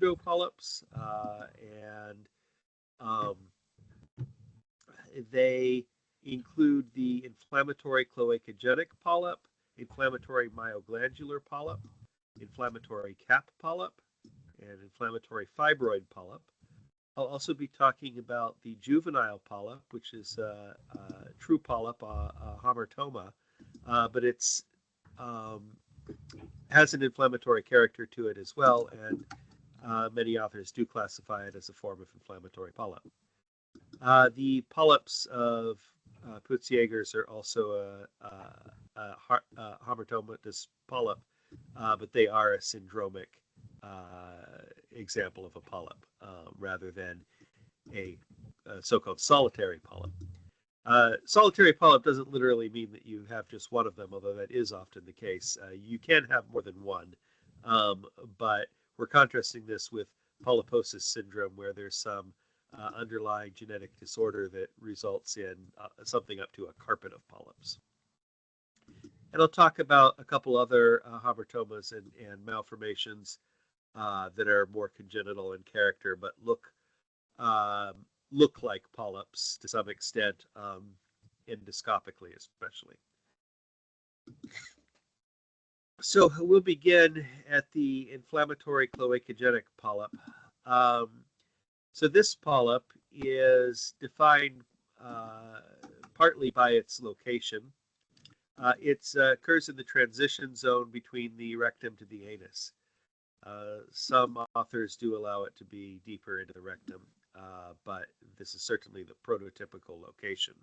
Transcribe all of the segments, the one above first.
pseudopolyps, and um, they include the inflammatory cloacogenic polyp, inflammatory myoglandular polyp, inflammatory cap polyp, and inflammatory fibroid polyp. I'll also be talking about the juvenile polyp, which is a true polyp, a hamartoma, but it's has an inflammatory character to it as well, and many authors do classify it as a form of inflammatory polyp. The polyps of Putzjägers are also a hamartomatous polyp, but they are a syndromic example of a polyp rather than a so-called solitary polyp. Solitary polyp doesn't literally mean that you have just one of them, although that is often the case. You can have more than one, but we're contrasting this with polyposis syndrome, where there's some underlying genetic disorder that results in something up to a carpet of polyps. And I'll talk about a couple other hamartomas and malformations that are more congenital in character, but look like polyps to some extent, endoscopically especially. So we'll begin at the inflammatory cloacogenic polyp. So this polyp is defined partly by its location. It occurs in the transition zone between the rectum to the anus. Some authors do allow it to be deeper into the rectum, but this is certainly the prototypical location.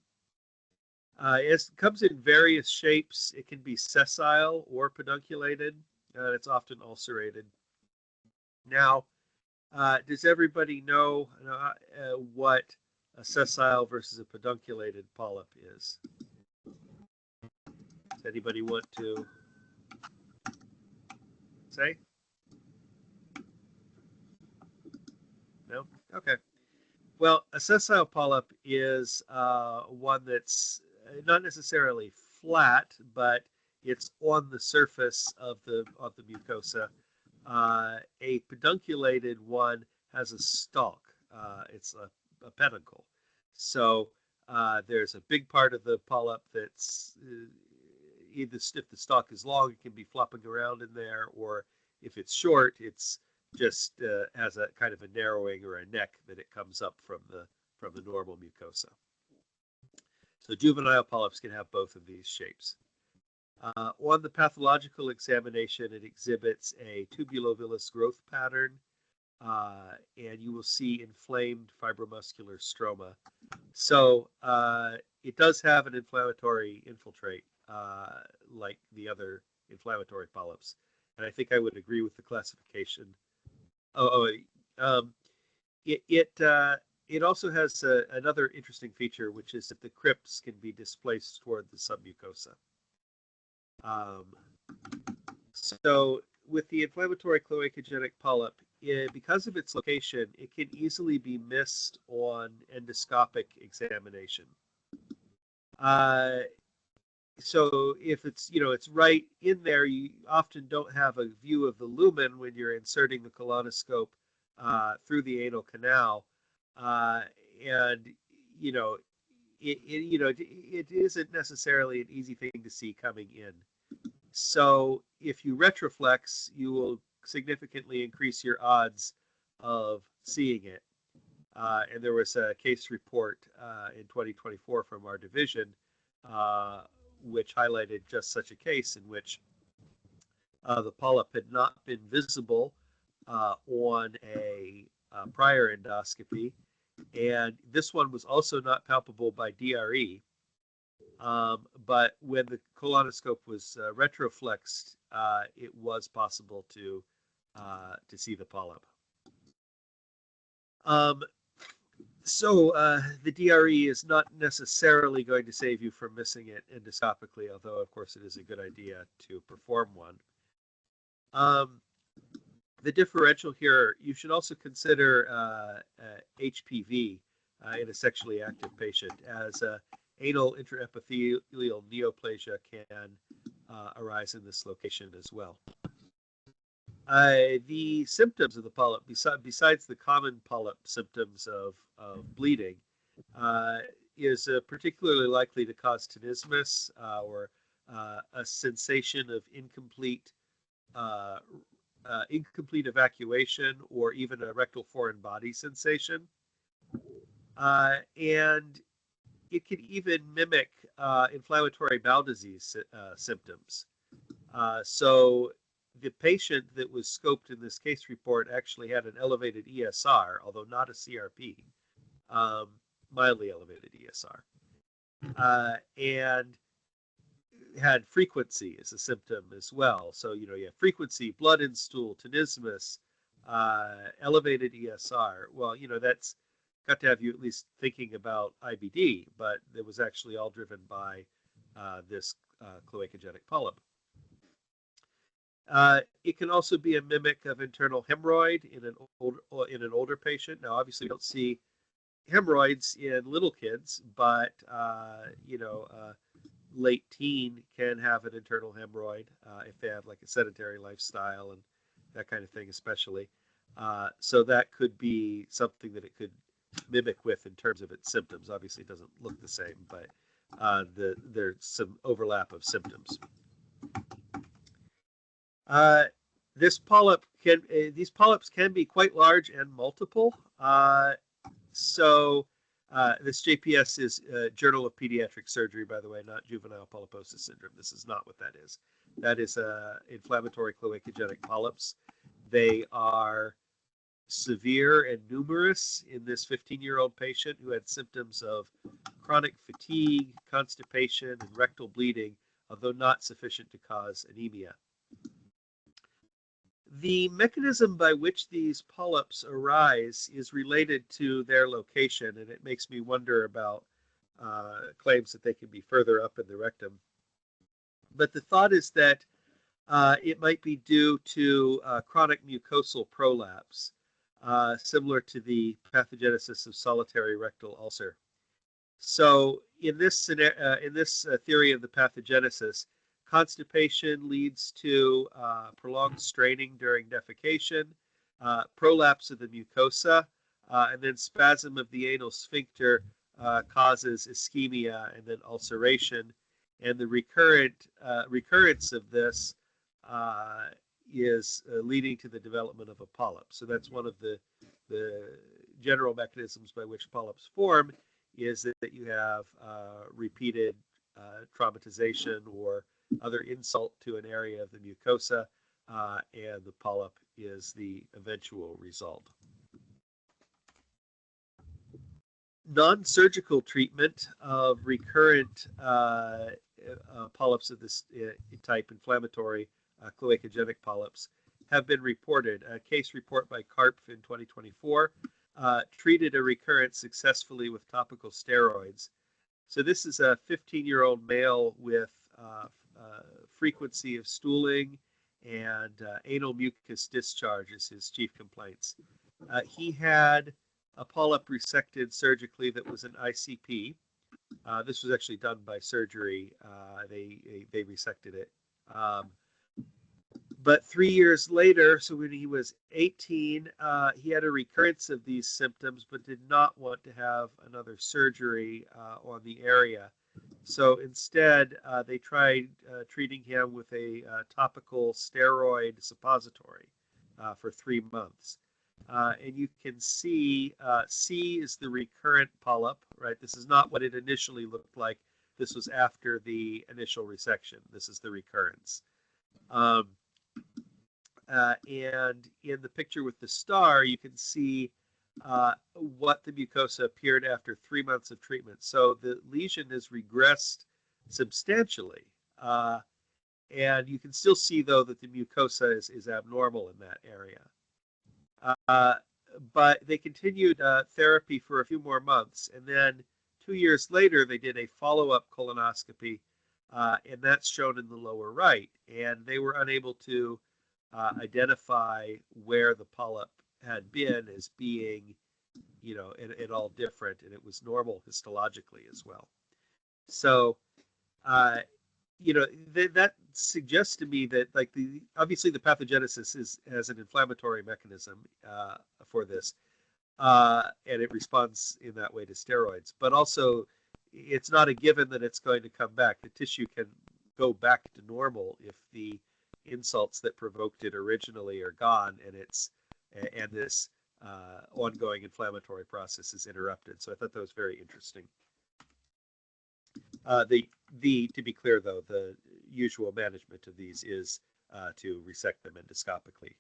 It comes in various shapes. It can be sessile or pedunculated. It's often ulcerated. Now, does everybody know what a sessile versus a pedunculated polyp is? Does anybody want to say? No? Okay. Well, a sessile polyp is one that's not necessarily flat, but it's on the surface of the mucosa. A pedunculated one has a stalk. It's a peduncle. So there's a big part of the polyp that's either, if the stalk is long, it can be flopping around in there, or if it's short, it's just has a kind of a narrowing or a neck that it comes up from the normal mucosa. So juvenile polyps can have both of these shapes. On the pathological examination, it exhibits a tubulovillous growth pattern, and you will see inflamed fibromuscular stroma. So it does have an inflammatory infiltrate, like the other inflammatory polyps. And I think I would agree with the classification. It also has another interesting feature, which is that the crypts can be displaced toward the submucosa. So with the inflammatory cloacogenic polyp, because of its location, it can easily be missed on endoscopic examination. So if it's right in there, you often don't have a view of the lumen when you're inserting the colonoscope through the anal canal, and it isn't necessarily an easy thing to see coming in. So if you retroflex, you will significantly increase your odds of seeing it. And there was a case report in 2024 from our division, which highlighted just such a case in which the polyp had not been visible on a prior endoscopy, and this one was also not palpable by DRE. But when the colonoscope was retroflexed, it was possible to see the polyp. So the DRE is not necessarily going to save you from missing it endoscopically, although of course it is a good idea to perform one. The differential here, you should also consider HPV in a sexually active patient, as anal intraepithelial neoplasia can arise in this location as well. The symptoms of the polyp, besides the common polyp symptoms of bleeding, uh, is particularly likely to cause tenesmus or a sensation of uh, incomplete evacuation or even a rectal foreign body sensation. And it can even mimic inflammatory bowel disease symptoms. So the patient that was scoped in this case report actually had an elevated ESR, although not a CRP, um, mildly elevated ESR, and had frequency as a symptom as well. So, you have frequency, blood in stool, tenesmus, elevated ESR. Well, that's got to have you at least thinking about IBD, but it was actually all driven by this cloacogenic polyp. It can also be a mimic of internal hemorrhoid in an older patient. Now, obviously, we don't see hemorrhoids in little kids, but late teen can have an internal hemorrhoid if they have like a sedentary lifestyle and that kind of thing, especially. So that could be something that it could mimic with in terms of its symptoms. Obviously, it doesn't look the same, but there's some overlap of symptoms. These polyps can be quite large and multiple. So this JPS is Journal of Pediatric Surgery, by the way, not juvenile polyposis syndrome. This is not what that is. That is inflammatory cloacogenic polyps. They are severe and numerous in this 15-year-old patient who had symptoms of chronic fatigue, constipation, and rectal bleeding, although not sufficient to cause anemia. The mechanism by which these polyps arise is related to their location, and it makes me wonder about claims that they can be further up in the rectum. But the thought is that it might be due to chronic mucosal prolapse, similar to the pathogenesis of solitary rectal ulcer. So in this theory of the pathogenesis, constipation leads to prolonged straining during defecation, prolapse of the mucosa, and then spasm of the anal sphincter causes ischemia and then ulceration. And the recurrence of this is leading to the development of a polyp. So that's one of the general mechanisms by which polyps form, is that you have repeated traumatization or other insult to an area of the mucosa, and the polyp is the eventual result. Non-surgical treatment of recurrent polyps of this type, inflammatory cloacogenic polyps, have been reported. A case report by Karpf in 2024 treated a recurrence successfully with topical steroids. So this is a 15-year-old male with frequency of stooling and anal mucus discharge as his chief complaints. He had a polyp resected surgically that was an ICP. This was actually done by surgery. They resected it. But 3 years later, so when he was 18, he had a recurrence of these symptoms, but did not want to have another surgery on the area. So instead, they tried treating him with a topical steroid suppository for 3 months. And you can see C is the recurrent polyp, right? This is not what it initially looked like. This was after the initial resection. This is the recurrence. And in the picture with the star, you can see what the mucosa appeared after 3 months of treatment. So the lesion has regressed substantially. And you can still see, though, that the mucosa is abnormal in that area. But they continued therapy for a few more months. And then 2 years later, they did a follow-up colonoscopy, and that's shown in the lower right. And they were unable to identify where the polyp had been as being, at all different, and it was normal histologically as well. So that suggests to me that like obviously the pathogenesis has an inflammatory mechanism for this, and it responds in that way to steroids. But also, it's not a given that it's going to come back. The tissue can go back to normal if the insults that provoked it originally are gone, and this ongoing inflammatory process is interrupted. So I thought that was very interesting. To be clear though, the usual management of these is to resect them endoscopically.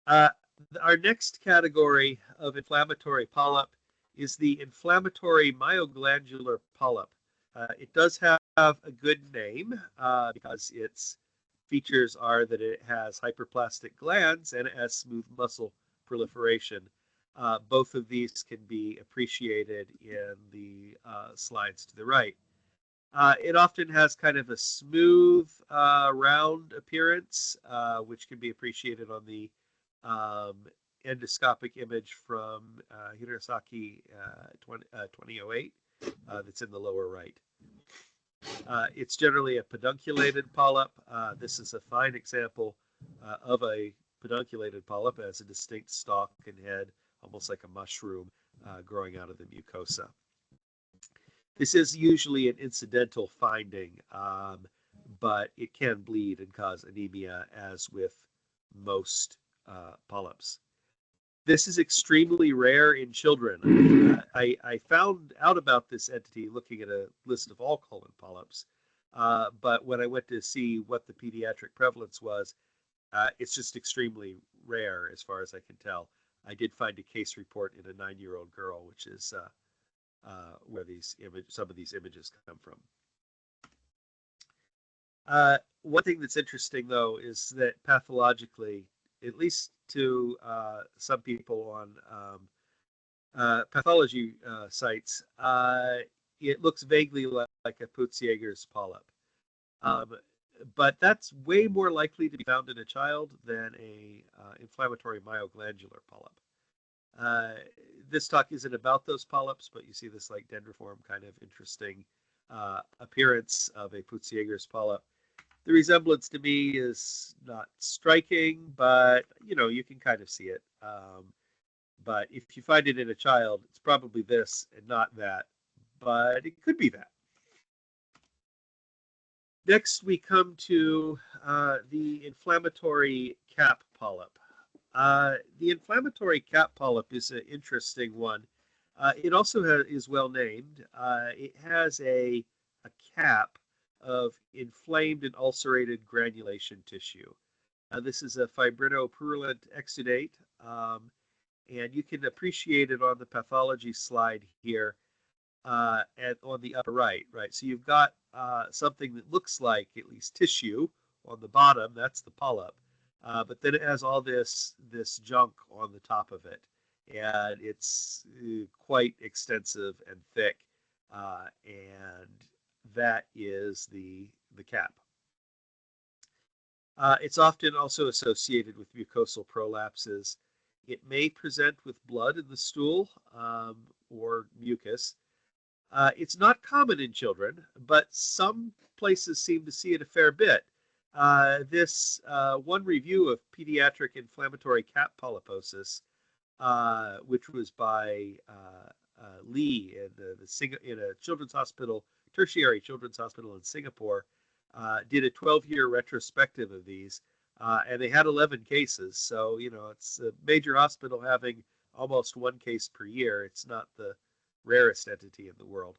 Our next category of inflammatory polyp is the inflammatory myoglandular polyp. It does have a good name because its features are that it has hyperplastic glands and it has smooth muscle proliferation. Both of these can be appreciated in the slides to the right. It often has kind of a smooth, round appearance, which can be appreciated on the endoscopic image from Hirosaki 2008 that's in the lower right. It's generally a pedunculated polyp. This is a fine example of a pedunculated polyp. It has a distinct stalk and head, almost like a mushroom growing out of the mucosa. This is usually an incidental finding, but it can bleed and cause anemia, as with most polyps. This is extremely rare in children. I found out about this entity looking at a list of all colon polyps, but when I went to see what the pediatric prevalence was, it's just extremely rare as far as I can tell. I did find a case report in a 9-year-old girl, which is where some of these images come from. One thing that's interesting, though, is that pathologically, at least to some people on pathology sites, it looks vaguely like a Putzjäger's polyp. But that's way more likely to be found in a child than a inflammatory myoglandular polyp. This talk isn't about those polyps, but you see this like dendriform kind of interesting appearance of a Putzjäger's polyp. The resemblance to me is not striking, but you can kind of see it. But if you find it in a child, it's probably this and not that, but it could be that. Next, we come to the inflammatory cap polyp. The inflammatory cap polyp is an interesting one. It also is well named. It has a cap of inflamed and ulcerated granulation tissue. This is a fibrinopurulent exudate, and you can appreciate it on the pathology slide here on the upper right. So you've got something that looks like at least tissue on the bottom. That's the polyp. But then it has all this junk on the top of it, and it's quite extensive and thick, and that is the cap. It's often also associated with mucosal prolapses. It may present with blood in the stool or mucus. It's not common in children, but some places seem to see it a fair bit. This one review of pediatric inflammatory cap polyposis, which was by Lee in a children's hospital, tertiary children's hospital in Singapore, did a 12-year retrospective of these, and they had 11 cases. So, it's a major hospital having almost one case per year. It's not the rarest entity in the world.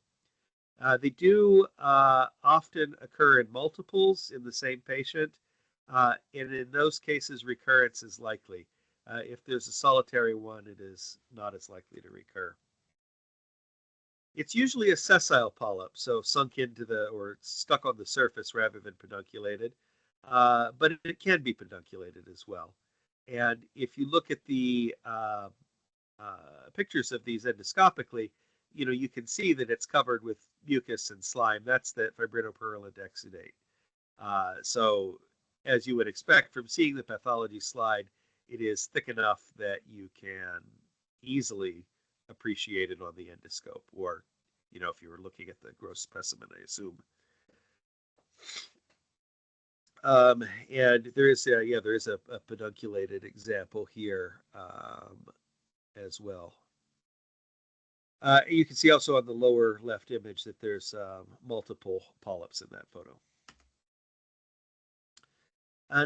They do often occur in multiples in the same patient, and in those cases, recurrence is likely. If there's a solitary one, it is not as likely to recur. It's usually a sessile polyp, so sunk into or stuck on the surface rather than pedunculated, but it can be pedunculated as well. And if you look at the pictures of these endoscopically, you can see that it's covered with mucus and slime. That's the fibrinopurulent exudate. So as you would expect from seeing the pathology slide, it is thick enough that you can easily appreciate it on the endoscope, or if you were looking at the gross specimen, I assume. And there is a pedunculated example here as well. You can see also on the lower left image that there's multiple polyps in that photo.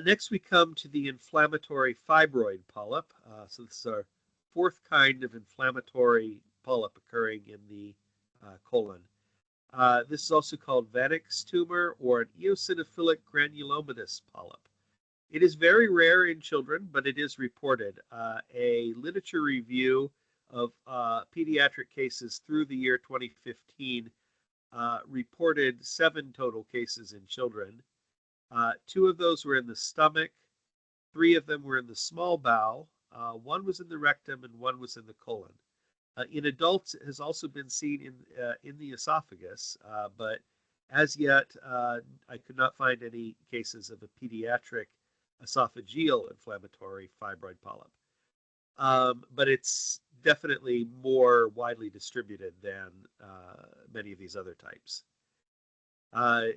Next, we come to the inflammatory fibroid polyp. So this is our fourth kind of inflammatory polyp occurring in the colon. This is also called Vanek's tumor or an eosinophilic granulomatous polyp. It is very rare in children, but it is reported. A literature review of pediatric cases through the year 2015 reported 7 total cases in children. 2 of those were in the stomach, 3 of them were in the small bowel, 1 was in the rectum, and 1 was in the colon. In adults, it has also been seen in the esophagus, but as yet, I could not find any cases of a pediatric esophageal inflammatory fibroid polyp. But it's definitely more widely distributed than many of these other types. Of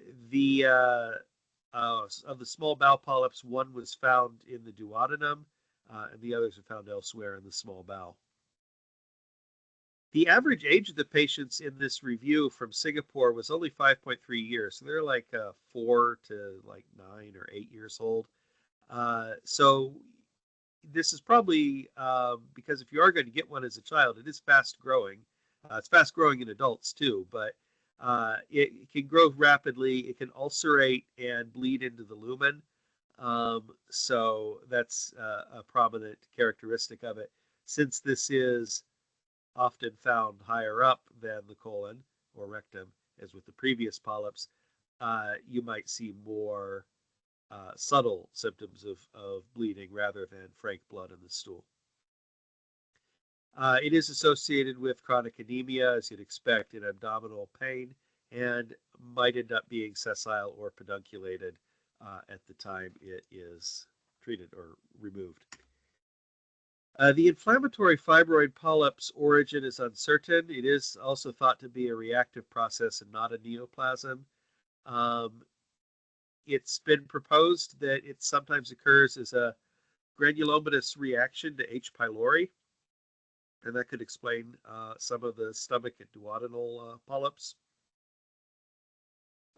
the small bowel polyps, 1 was found in the duodenum, and the others are found elsewhere in the small bowel. The average age of the patients in this review from Singapore was only 5.3 years. So they're like 4 to like 9 or 8 years old. So this is probably because if you are going to get one as a child, it is fast growing. It's fast growing in adults too, but it can grow rapidly. It can ulcerate and bleed into the lumen. So that's a prominent characteristic of it. Since this is often found higher up than the colon or rectum, as with the previous polyps, you might see more subtle symptoms of bleeding rather than frank blood in the stool. It is associated with chronic anemia, as you'd expect, in abdominal pain, and might end up being sessile or pedunculated at the time it is treated or removed. The inflammatory fibroid polyp's origin is uncertain. It is also thought to be a reactive process and not a neoplasm. It's been proposed that it sometimes occurs as a granulomatous reaction to H. pylori, and that could explain some of the stomach and duodenal polyps.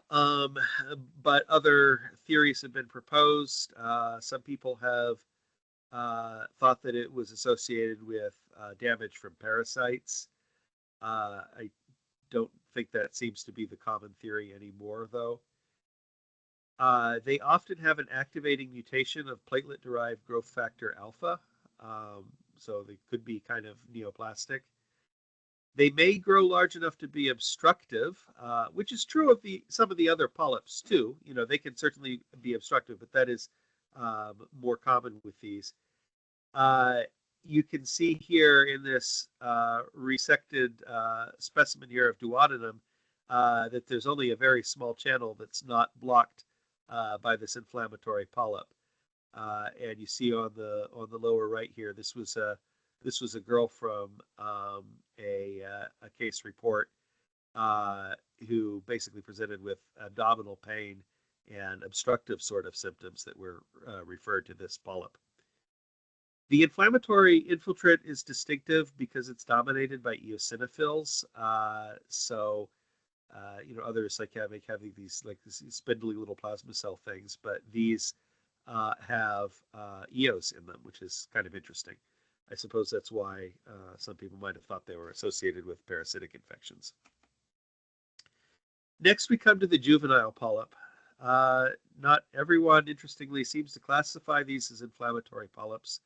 But other theories have been proposed. Some people have thought that it was associated with damage from parasites. I don't think that seems to be the common theory anymore, though. They often have an activating mutation of platelet-derived growth factor alpha, so they could be kind of neoplastic. They may grow large enough to be obstructive, which is true of some of the other polyps too. You know, they can certainly be obstructive, but that is more common with these. You can see here in this resected specimen here of duodenum that there's only a very small channel that's not blocked by this inflammatory polyp. And you see on the lower right here, this was a girl from a case report who basically presented with abdominal pain and obstructive sort of symptoms that were referred to this polyp. The inflammatory infiltrate is distinctive because it's dominated by eosinophils. You know, others like having these spindly little plasma cell things, but these have eos in them, which is kind of interesting. I suppose that's why some people might have thought they were associated with parasitic infections. Next, we come to the juvenile polyp. Not everyone, interestingly, seems to classify these as inflammatory polyps,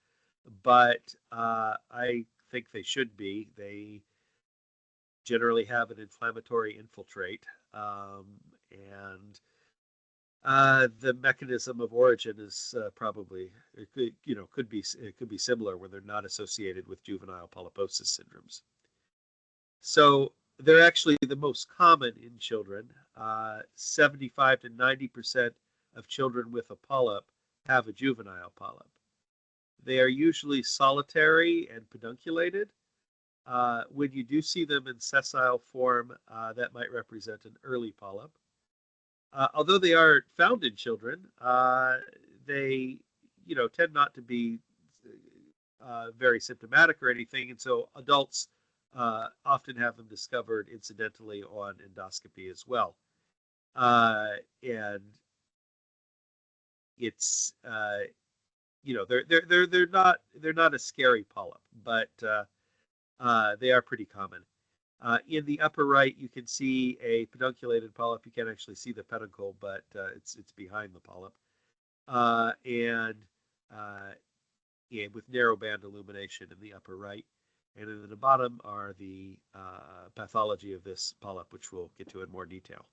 but I think they should be. They generally have an inflammatory infiltrate, and the mechanism of origin is probably could be similar when they're not associated with juvenile polyposis syndromes. So they're actually the most common in children. 75 to 90% of children with a polyp have a juvenile polyp. They are usually solitary and pedunculated. When you do see them in sessile form, that might represent an early polyp. Although they are found in children, they tend not to be very symptomatic or anything, and so adults often have them discovered incidentally on endoscopy as well. And it's they're not a scary polyp, but they are pretty common. In the upper right, you can see a pedunculated polyp. You can't actually see the peduncle, but it's behind the polyp, and yeah, with narrow band illumination in the upper right. And in the bottom are the pathology of this polyp, which we'll get to in more detail.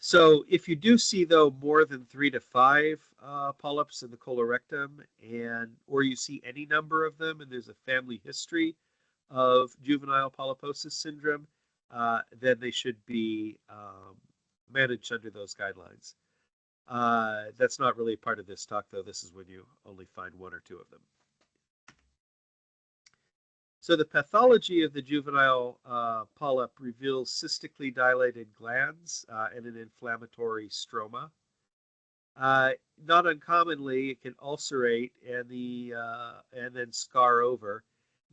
So if you do see, though, more than 3 to 5 polyps in the colorectum, or you see any number of them, and there's a family history of juvenile polyposis syndrome, then they should be managed under those guidelines. That's not really part of this talk, though. This is when you only find 1 or 2 of them. So the pathology of the juvenile polyp reveals cystically dilated glands and an inflammatory stroma. Not uncommonly, it can ulcerate and then scar over.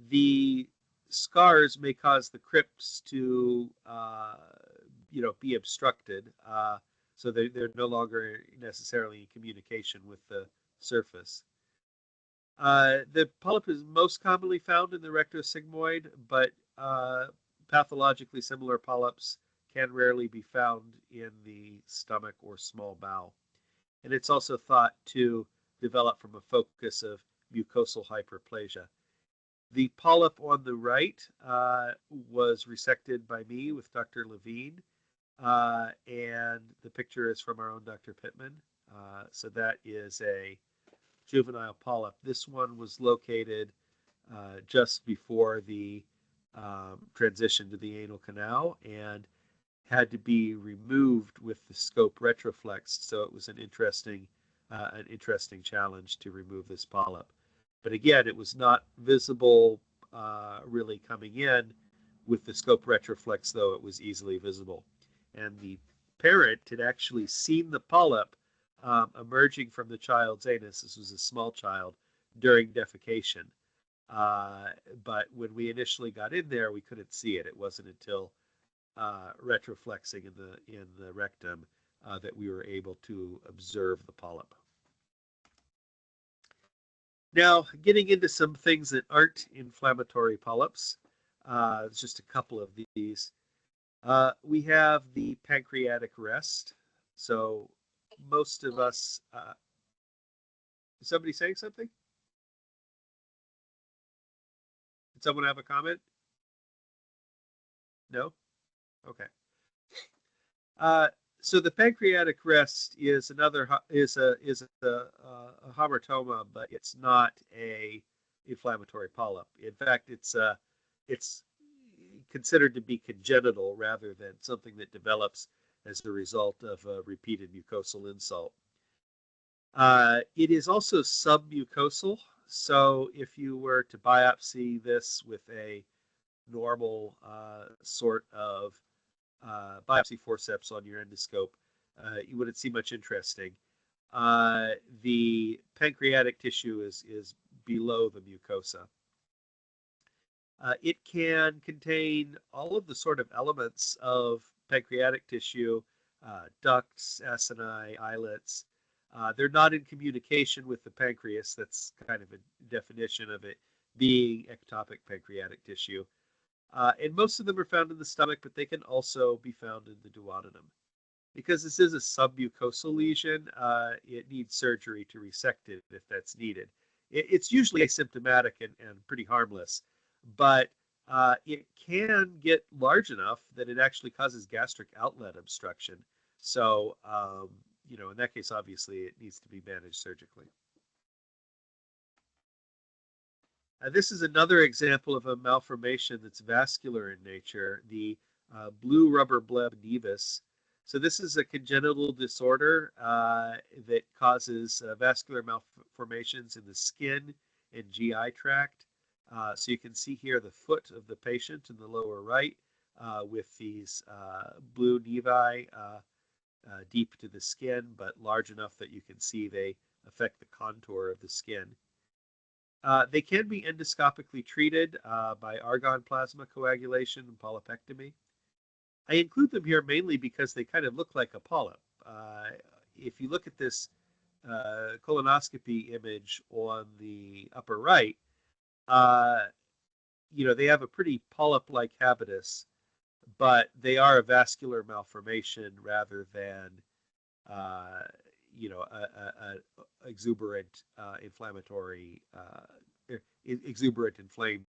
The scars may cause the crypts to be obstructed, so they're no longer necessarily in communication with the surface. The polyp is most commonly found in the rectosigmoid, but pathologically similar polyps can rarely be found in the stomach or small bowel. And it's also thought to develop from a focus of mucosal hyperplasia. The polyp on the right was resected by me with Dr. Levine, and the picture is from our own Dr. Pittman. So that is a juvenile polyp. This one was located just before the transition to the anal canal and had to be removed with the scope retroflexed. So it was an interesting challenge to remove this polyp. But again, it was not visible really coming in. With the scope retroflex, though, it was easily visible. And the parent had actually seen the polyp emerging from the child's anus. This was a small child during defecation. But when we initially got in there, we couldn't see it. It wasn't until retroflexing in the rectum that we were able to observe the polyp. Now, getting into some things that aren't inflammatory polyps, just a couple of these. We have the pancreatic rest. So most of us, is somebody saying something? Did someone have a comment? No? Okay. So the pancreatic rest is a hamartoma, but it's not a inflammatory polyp. In fact, it's considered to be congenital rather than something that develops as a result of a repeated mucosal insult. It is also submucosal, so if you were to biopsy this with a normal sort of biopsy forceps on your endoscope, you wouldn't see much interesting. The pancreatic tissue is below the mucosa. It can contain all of the sort of elements of pancreatic tissue, ducts, acini, islets. They're not in communication with the pancreas. That's kind of a definition of it being ectopic pancreatic tissue. And most of them are found in the stomach, but they can also be found in the duodenum. Because this is a submucosal lesion, it needs surgery to resect it if that's needed. It's usually asymptomatic and pretty harmless, but it can get large enough that it actually causes gastric outlet obstruction. So, in that case, obviously, it needs to be managed surgically. This is another example of a malformation that's vascular in nature, the blue rubber bleb nevus. So this is a congenital disorder that causes vascular malformations in the skin and GI tract. So you can see here the foot of the patient in the lower right. with these blue nevi deep to the skin, but large enough that you can see they affect the contour of the skin. They can be endoscopically treated by argon plasma coagulation and polypectomy. I include them here mainly because they kind of look like a polyp. If you look at this colonoscopy image on the upper right, they have a pretty polyp-like habitus, but they are a vascular malformation rather than, exuberant inflammatory, exuberant inflamed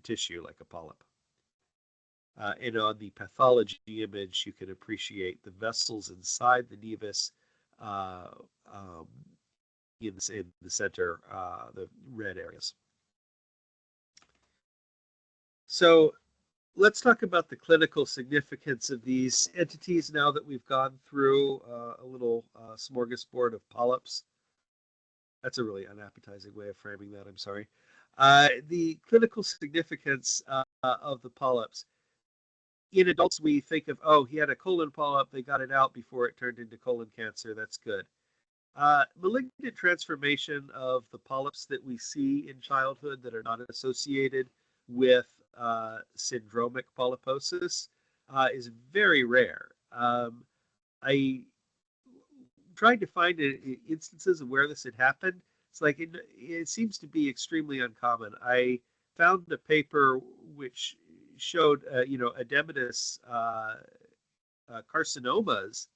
tissue like a polyp. And on the pathology image, you can appreciate the vessels inside the nevus in the center, the red areas. So let's talk about the clinical significance of these entities now that we've gone through a little smorgasbord of polyps. That's a really unappetizing way of framing that, I'm sorry. The clinical significance of the polyps. In adults, we think of, oh, he had a colon polyp, they got it out before it turned into colon cancer, that's good. Malignant transformation of the polyps that we see in childhood that are not associated with syndromic polyposis is very rare. I tried to find instances of where this had happened. It's like it seems to be extremely uncommon. I found a paper which showed, edematous carcinomas,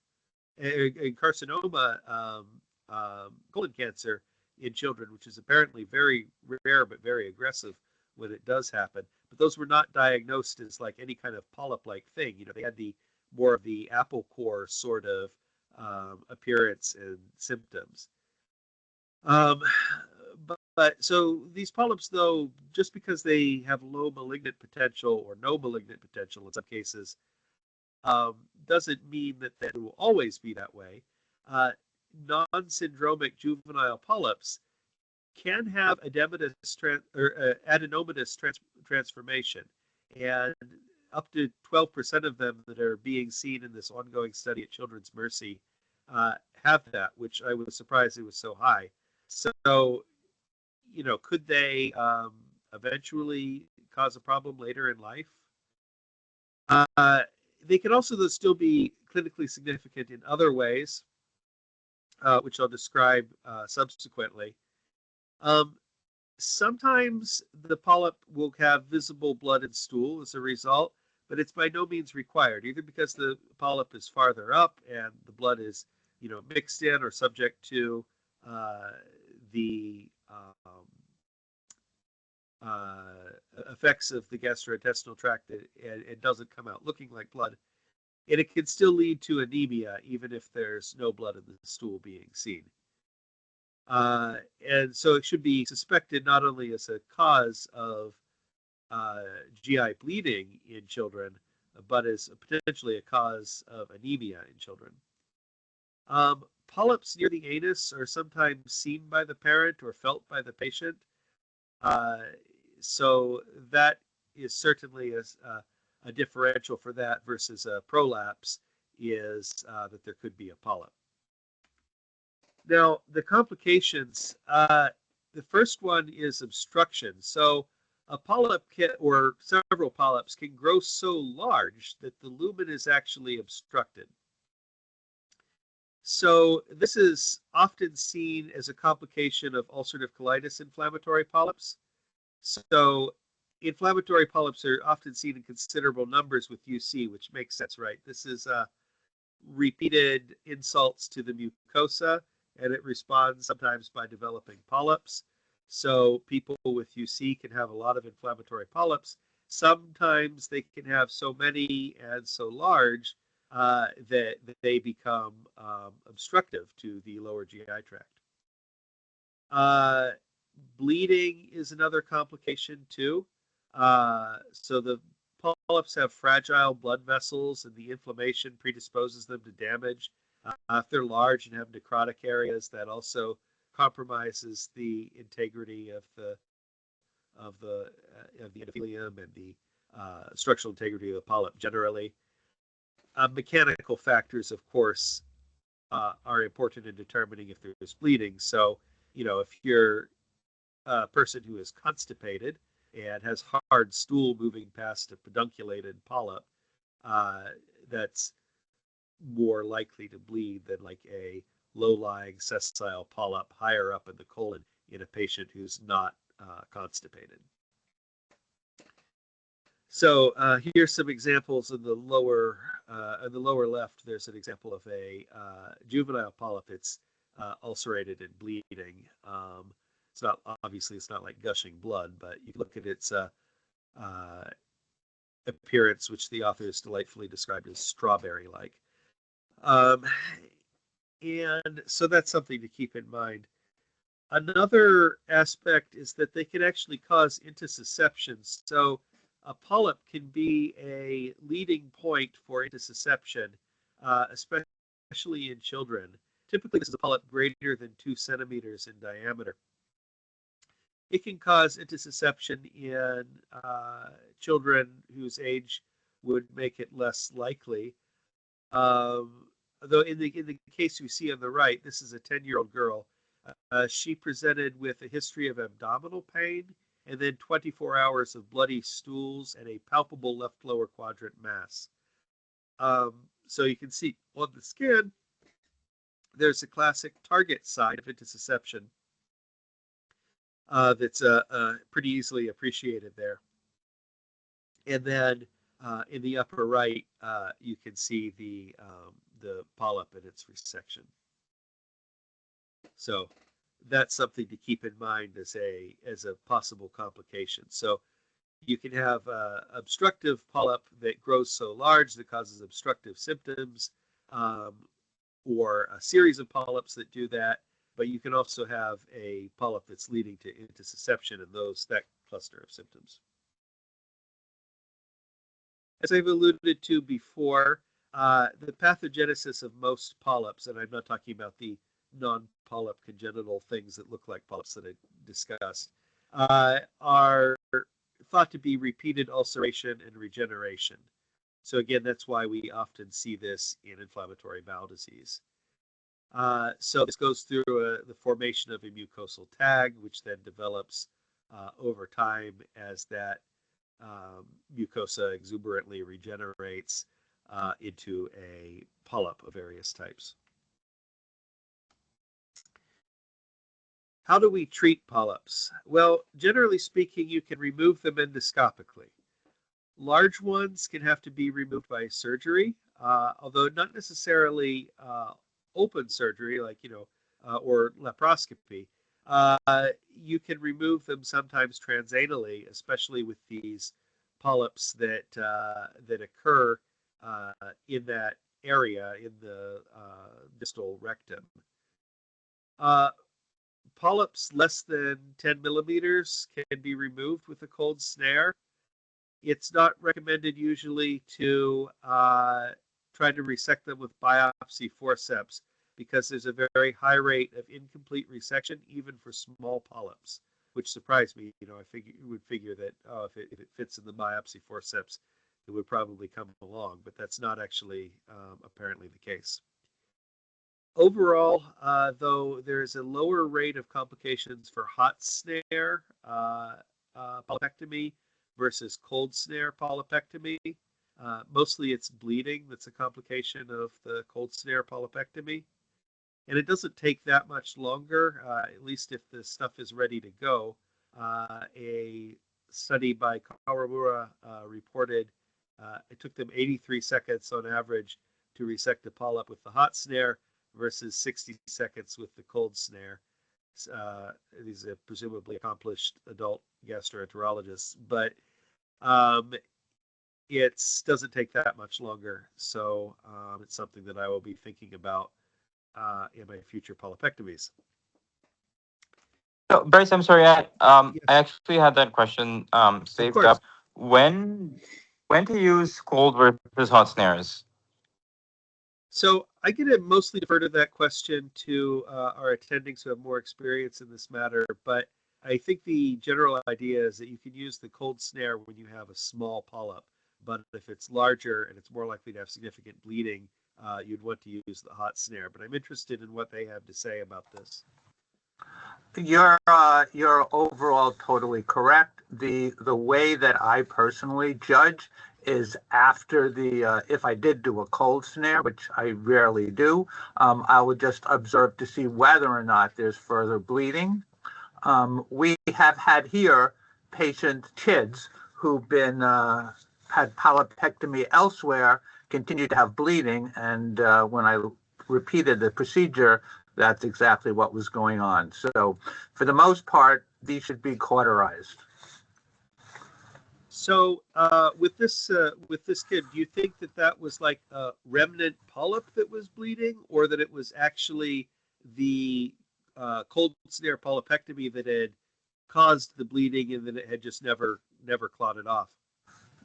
carcinoma colon cancer in children, which is apparently very rare but very aggressive when it does happen. But those were not diagnosed as like any kind of polyp-like thing. They had more of the apple core sort of appearance and symptoms. But so these polyps, though, just because they have low malignant potential or no malignant potential in some cases, doesn't mean that it will always be that way. Non-syndromic juvenile polyps can have adenomatous transformation, and up to 12% of them that are being seen in this ongoing study at Children's Mercy have that, which I was surprised it was so high. So, could they eventually cause a problem later in life? They can also still be clinically significant in other ways, which I'll describe subsequently. Sometimes the polyp will have visible blood and stool as a result, but it's by no means required, either because the polyp is farther up and the blood is, mixed in or subject to the effects of the gastrointestinal tract, and it doesn't come out looking like blood. And it can still lead to anemia, even if there's no blood in the stool being seen. And so it should be suspected not only as a cause of GI bleeding in children, but as potentially a cause of anemia in children. Polyps near the anus are sometimes seen by the parent or felt by the patient. So that is certainly a differential for that versus a prolapse, is that there could be a polyp. Now, the complications, the first one is obstruction. So a polyp or several polyps can grow so large that the lumen is actually obstructed. So this is often seen as a complication of ulcerative colitis inflammatory polyps. So inflammatory polyps are often seen in considerable numbers with UC, which makes sense, right? This is repeated insults to the mucosa, and it responds sometimes by developing polyps. So people with UC can have a lot of inflammatory polyps. Sometimes they can have so many and so large that they become obstructive to the lower GI tract. Bleeding is another complication too. So the polyps have fragile blood vessels, and the inflammation predisposes them to damage. If they're large and have necrotic areas, that also compromises the integrity of the endothelium and the structural integrity of the polyp generally. Mechanical factors, of course, are important in determining if there's bleeding. So, if you're a person who is constipated and has hard stool moving past a pedunculated polyp, that's more likely to bleed than like a low-lying sessile polyp higher up in the colon in a patient who's not constipated. So here's some examples in the lower left. There's an example of a juvenile polyp. It's ulcerated and bleeding. It's not like gushing blood, but you look at its appearance, which the author has delightfully described as strawberry-like. And so that's something to keep in mind. Another aspect is that they can actually cause intussusception. So a polyp can be a leading point for intussusception, especially in children. Typically, this is a polyp greater than 2 centimeters in diameter. It can cause intussusception in children whose age would make it less likely. Though in the case we see on the right, this is a 10-year-old girl. She presented with a history of abdominal pain and then 24 hours of bloody stools and a palpable left lower quadrant mass. So you can see on the skin, there's a classic target site of intussusception that's pretty easily appreciated there. And then in the upper right, you can see the polyp and its resection. So that's something to keep in mind as a possible complication. So you can have obstructive polyp that grows so large that causes obstructive symptoms, or a series of polyps that do that. But you can also have a polyp that's leading to intussusception and that cluster of symptoms. As I've alluded to before, the pathogenesis of most polyps, and I'm not talking about the non-polyp congenital things that look like polyps that I discussed, are thought to be repeated ulceration and regeneration. So again, that's why we often see this in inflammatory bowel disease. So this goes through the formation of a mucosal tag, which then develops over time as that mucosa exuberantly regenerates into a polyp of various types. How do we treat polyps? Well, generally speaking, you can remove them endoscopically. Large ones can have to be removed by surgery, although not necessarily open surgery, like, or laparoscopy. You can remove them sometimes transanally, especially with these polyps that occur in that area in the distal rectum. Polyps less than 10 millimeters can be removed with a cold snare. It's not recommended usually to try to resect them with biopsy forceps because there's a very high rate of incomplete resection even for small polyps, which surprised me. I would figure that if it fits in the biopsy forceps, it would probably come along, but that's not actually apparently the case. Overall, though, there's a lower rate of complications for hot snare polypectomy versus cold snare polypectomy. Mostly it's bleeding that's a complication of the cold snare polypectomy. And it doesn't take that much longer, at least if the stuff is ready to go. A study by Kawamura reported it took them 83 seconds on average to resect a polyp with the hot snare versus 60 seconds with the cold snare. These are presumably accomplished adult gastroenterologists, but it doesn't take that much longer. So it's something that I will be thinking about in my future polypectomies. So, Bryce, I'm sorry. Yes. I actually had that question saved up. When to use cold versus hot snares? So I'm going to mostly defer to that question to our attendings who have more experience in this matter. But I think the general idea is that you can use the cold snare when you have a small polyp, but if it's larger and it's more likely to have significant bleeding, you'd want to use the hot snare. But I'm interested in what they have to say about this. You're overall totally correct. The way that I personally judge is after the if I did do a cold snare, which I rarely do, I would just observe to see whether or not there's further bleeding. We have had here kids who've been had polypectomy elsewhere, continue to have bleeding, and when I repeated the procedure, that's exactly what was going on. So, for the most part, these should be cauterized. So with this kid, do you think that that was like a remnant polyp that was bleeding, or that it was actually the cold snare polypectomy that had caused the bleeding, and that it had just never clotted off?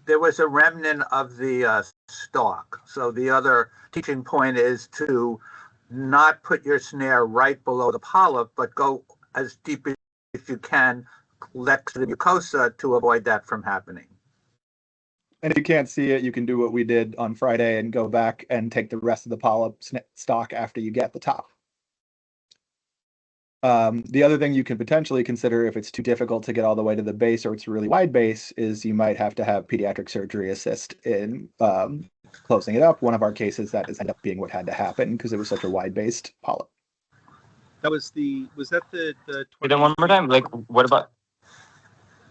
There was a remnant of the stalk. So the other teaching point is to not put your snare right below the polyp, but go as deep as you can next to the mucosa to avoid that from happening. And if you can't see it, you can do what we did on Friday and go back and take the rest of the polyp stock after you get the top. The other thing you can potentially consider, if it's too difficult to get all the way to the base or it's a really wide base, is you might have to have pediatric surgery assist in closing it up. One of our cases, that ended up being what had to happen because it was such a wide-based polyp. That was the 20... Then one more time, like what about?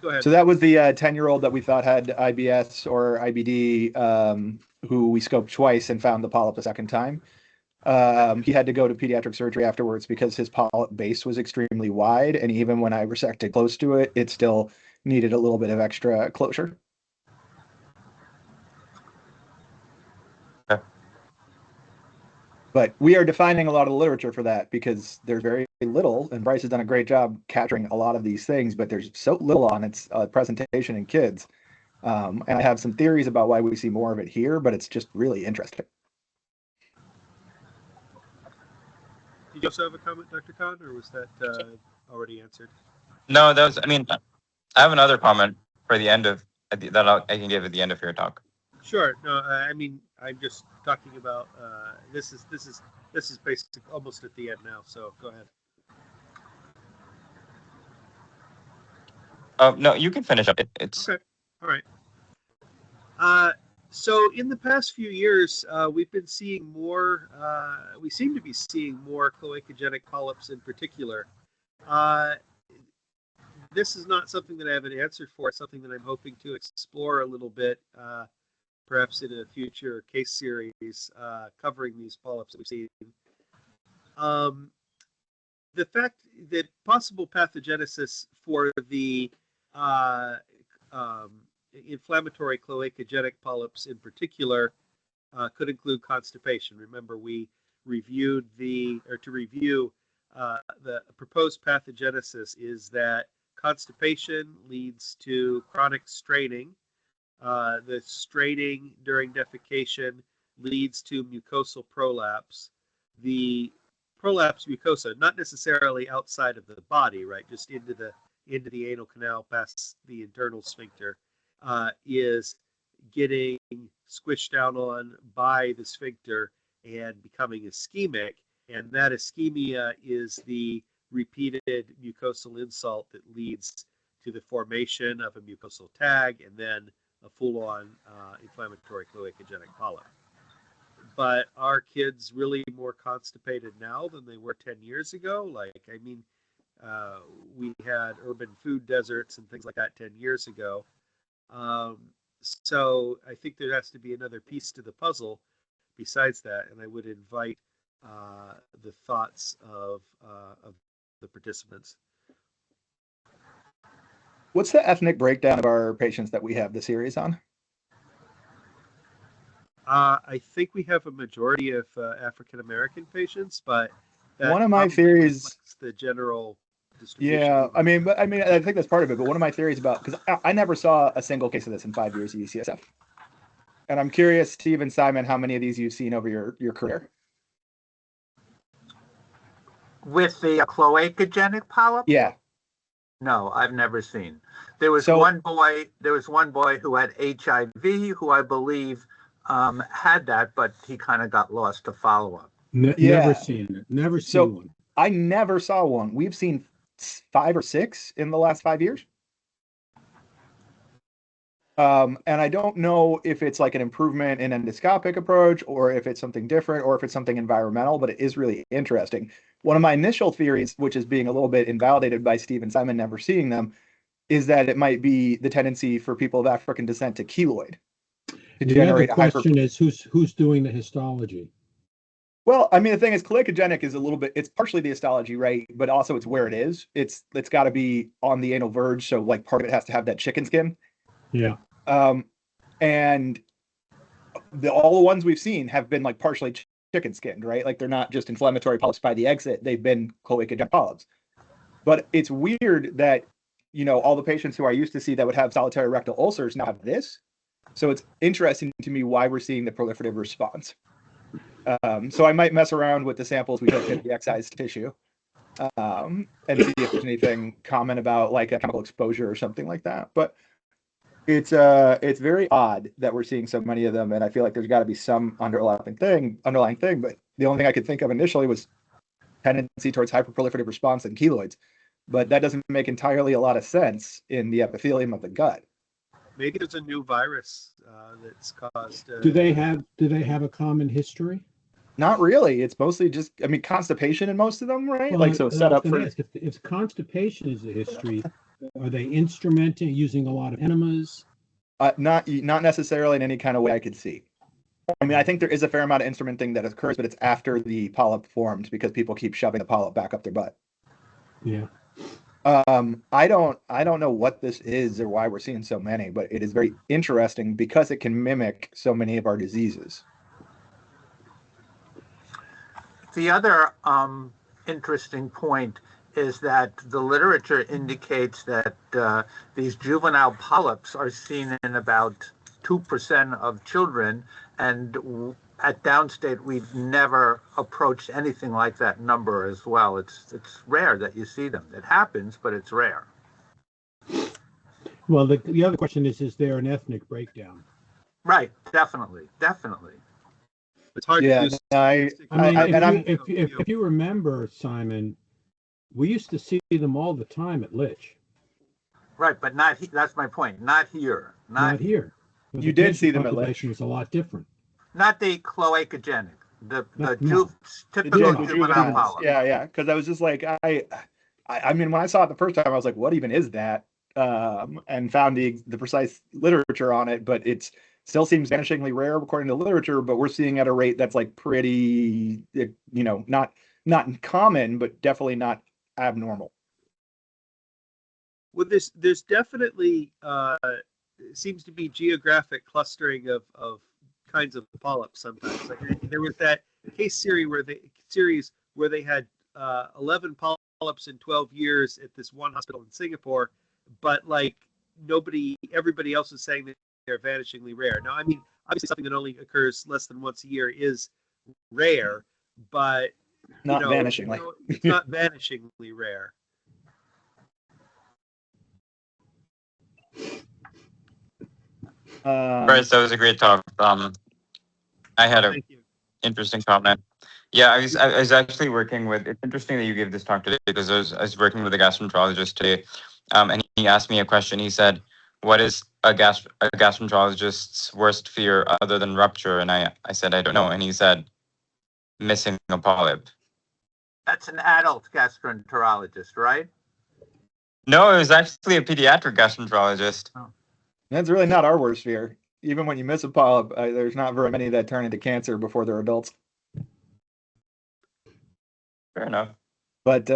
Go ahead. So that was the 10-year-old that we thought had IBS or IBD, who we scoped twice and found the polyp the second time. He had to go to pediatric surgery afterwards because his polyp base was extremely wide, and even when I resected close to it, it still needed a little bit of extra closure. Okay. But we are defining a lot of the literature for that because there's very little, and Bryce has done a great job capturing a lot of these things, but there's so little on its presentation in kids. And I have some theories about why we see more of it here, but it's just really interesting. Did you also have a comment, Dr. Khan, or was that already answered? No, that was. I mean, I have another comment for the end of that I can give at the end of your talk. Sure. No, I mean, I'm just talking about this is basically almost at the end now. So go ahead. No, you can finish up. It's okay. All right. So in the past few years, we've been seeing more. We seem to be seeing more cloacogenic polyps in particular. This is not something that I have an answer for. It's something that I'm hoping to explore a little bit, perhaps in a future case series covering these polyps that we've seen. The fact that possible pathogenesis for the inflammatory cloacogenic polyps in particular could include constipation. Remember, we reviewed the proposed pathogenesis is that constipation leads to chronic straining. The straining during defecation leads to mucosal prolapse. The prolapse mucosa, not necessarily outside of the body, right, just into the anal canal past the internal sphincter, is getting squished down on by the sphincter and becoming ischemic. And that ischemia is the repeated mucosal insult that leads to the formation of a mucosal tag and then a full-on inflammatory cloacogenic polyp. But are kids really more constipated now than they were 10 years ago? Like, I mean, we had urban food deserts and things like that 10 years ago. So I think there has to be another piece to the puzzle besides that, and I would invite the thoughts of the participants. What's the ethnic breakdown of our patients that we have the series on? I think we have a majority of African American patients, but one of my theories, the general distribution. Yeah, I mean, I think that's part of it. But one of my theories about, because I never saw a single case of this in 5 years of UCSF, and I'm curious, Steve and Simon, how many of these you've seen over your career? With the cloacogenic polyp? Yeah. No, I've never seen. There was So- one boy. There was one boy who had HIV, who I believe had that, but he kind of got lost to follow up. Yeah. Never seen it. Never So- seen one. I never saw one. We've seen 5 or 6 in the last 5 years. And I don't know if it's like an improvement in endoscopic approach or if it's something different or if it's something environmental, but it is really interesting. One of my initial theories, which is being a little bit invalidated by Steve and Simon never seeing them, is that it might be the tendency for people of African descent to keloid. To The other generate a hyper. question is who's doing the histology? Well, I mean, the thing is, colichogenic is a little bit, it's partially the histology, right? But also it's where it is. It's got to be on the anal verge. So like part of it has to have that chicken skin. Yeah. And all the ones we've seen have been like partially chicken skinned, right? Like they're not just inflammatory polyps by the exit. They've been cloacogenic polyps. But it's weird that, you know, all the patients who I used to see that would have solitary rectal ulcers now have this. So it's interesting to me why we're seeing the proliferative response. So I might mess around with the samples we took at the excised tissue and see if there's anything common about like a chemical exposure or something like that. But it's very odd that we're seeing so many of them, and I feel like there's got to be some underlying thing. But the only thing I could think of initially was tendency towards hyperproliferative response and keloids, but that doesn't make entirely a lot of sense in the epithelium of the gut. Maybe there's a new virus that's caused. Do they have a common history? Not really. It's mostly just, I mean, constipation in most of them, right? Well, like so set up for. ask, if constipation is the history, are they instrumenting using a lot of enemas? Not necessarily in any kind of way I could see. I mean, I think there is a fair amount of instrumenting that occurs, but it's after the polyp formed because people keep shoving the polyp back up their butt. Yeah. I don't know what this is or why we're seeing so many, but it is very interesting because it can mimic so many of our diseases. The other interesting point is that the literature indicates that these juvenile polyps are seen in about 2% of children, and at downstate we've never approached anything like that number as well. It's rare that you see them. It happens, but it's rare. Well, the other question is there an ethnic breakdown? Right, definitely. It's hard Yeah, to do. If you remember, Simon, we used to see them all the time at Lich. Right, but not that's my point. Not here. Not here. You did see them at Lich. Population was a lot different. Not the cloacogenic. The No. typical The juvenile polyp. Yeah. Because I was just like, I mean, when I saw it the first time, I was like, what even is that? And found the precise literature on it, but it's still seems vanishingly rare according to the literature. But we're seeing at a rate that's like pretty, you know, not common, but definitely not abnormal. Well, there's definitely seems to be geographic clustering of kinds of polyps sometimes. Like there was that case series where they had 11 polyps in 12 years at this one hospital in Singapore, but like everybody else is saying that they're vanishingly rare. Now, I mean, obviously something that only occurs less than once a year is rare, but Not vanishingly. It's not vanishingly rare. Bryce, that was a great talk. I had a Thank you. interesting comment. Yeah, I was actually working with. It's interesting that you gave this talk today because I was working with a gastroenterologist today, and he asked me a question. He said, "What is a gastroenterologist's worst fear other than rupture?" And I said, "I don't know." And he said, "Missing a polyp." That's an adult gastroenterologist, right? No, it was actually a pediatric gastroenterologist. That's really not our worst fear. Even when you miss a polyp, there's not very many that turn into cancer before they're adults. Fair enough. But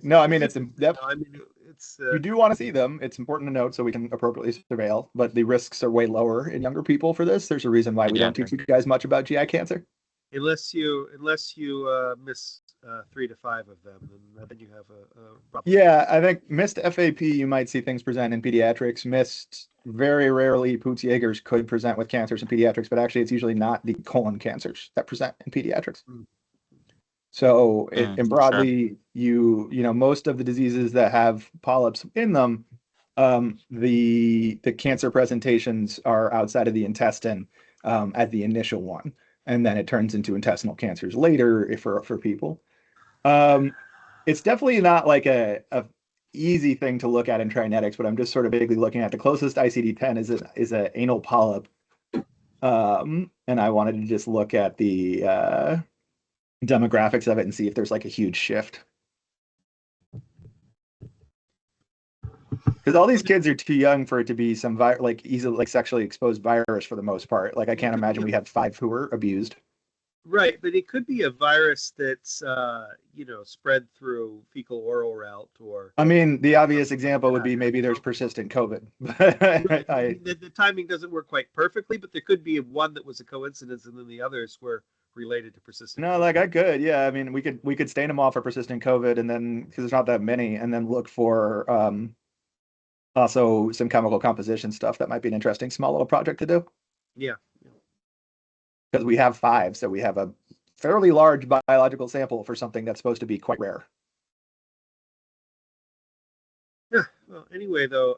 no, I mean, it's You do want to see them. It's important to note so we can appropriately surveil, but the risks are way lower in younger people for this. There's a reason why we don't teach you guys much about GI cancer. Unless you miss 3 to 5 of them, then you have a problem. Yeah, I think missed FAP, you might see things present in pediatrics. Missed, very rarely, Peutz-Jeghers could present with cancers in pediatrics, but actually it's usually not the colon cancers that present in pediatrics. So, and Sure. broadly, you know, most of the diseases that have polyps in them, the cancer presentations are outside of the intestine at the initial one, and then it turns into intestinal cancers later if for people. It's definitely not like a easy thing to look at in trinetics, but I'm just sort of vaguely looking at the closest ICD-10 is an anal polyp, and I wanted to just look at the demographics of it and see if there's like a huge shift. Because all these kids are too young for it to be some like easily like sexually exposed virus for the most part. Like I can't imagine we have 5 who were abused. Right, but it could be a virus that's you know, spread through fecal oral route, or I mean, the obvious example would be maybe there's persistent COVID. the timing doesn't work quite perfectly, but there could be one that was a coincidence and then the others were related to persistent No, COVID. like I could, yeah. I mean, we could stain them all for persistent COVID, and then because there's not that many, and then look for also some chemical composition stuff that might be an interesting small little project to do. Yeah. Because we have 5, so we have a fairly large biological sample for something that's supposed to be quite rare. Yeah. Well, anyway, though,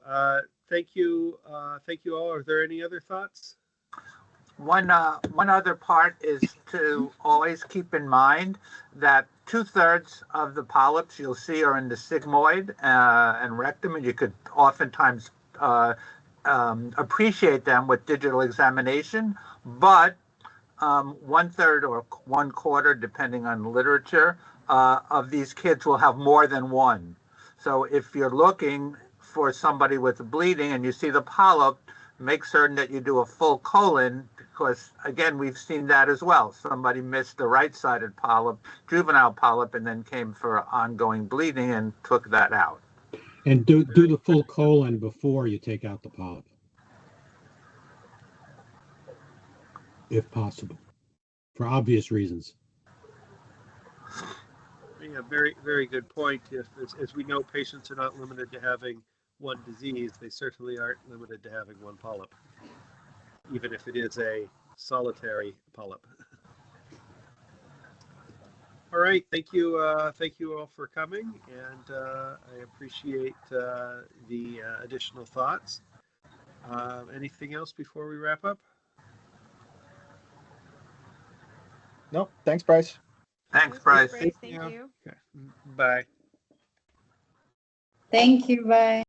thank you all. Are there any other thoughts? One other part is to always keep in mind that 2/3 of the polyps you'll see are in the sigmoid and rectum, and you could oftentimes appreciate them with digital examination, but 1/3 or 1/4, depending on literature, of these kids will have more than one. So if you're looking for somebody with bleeding and you see the polyp, make certain that you do a full colon, because again, we've seen that as well. Somebody missed the right-sided polyp, juvenile polyp, and then came for ongoing bleeding and took that out. And do the full colon before you take out the polyp, if possible, for obvious reasons. Yeah, very, very good point. If, as we know, patients are not limited to having one disease. They certainly aren't limited to having one polyp, even if it is a solitary polyp. All right, thank you all for coming, and I appreciate the additional thoughts. Anything else before we wrap up? Nope. Thanks, Bryce. Thanks, Bryce. Thank you. Okay. Bye. Thank you. Bye.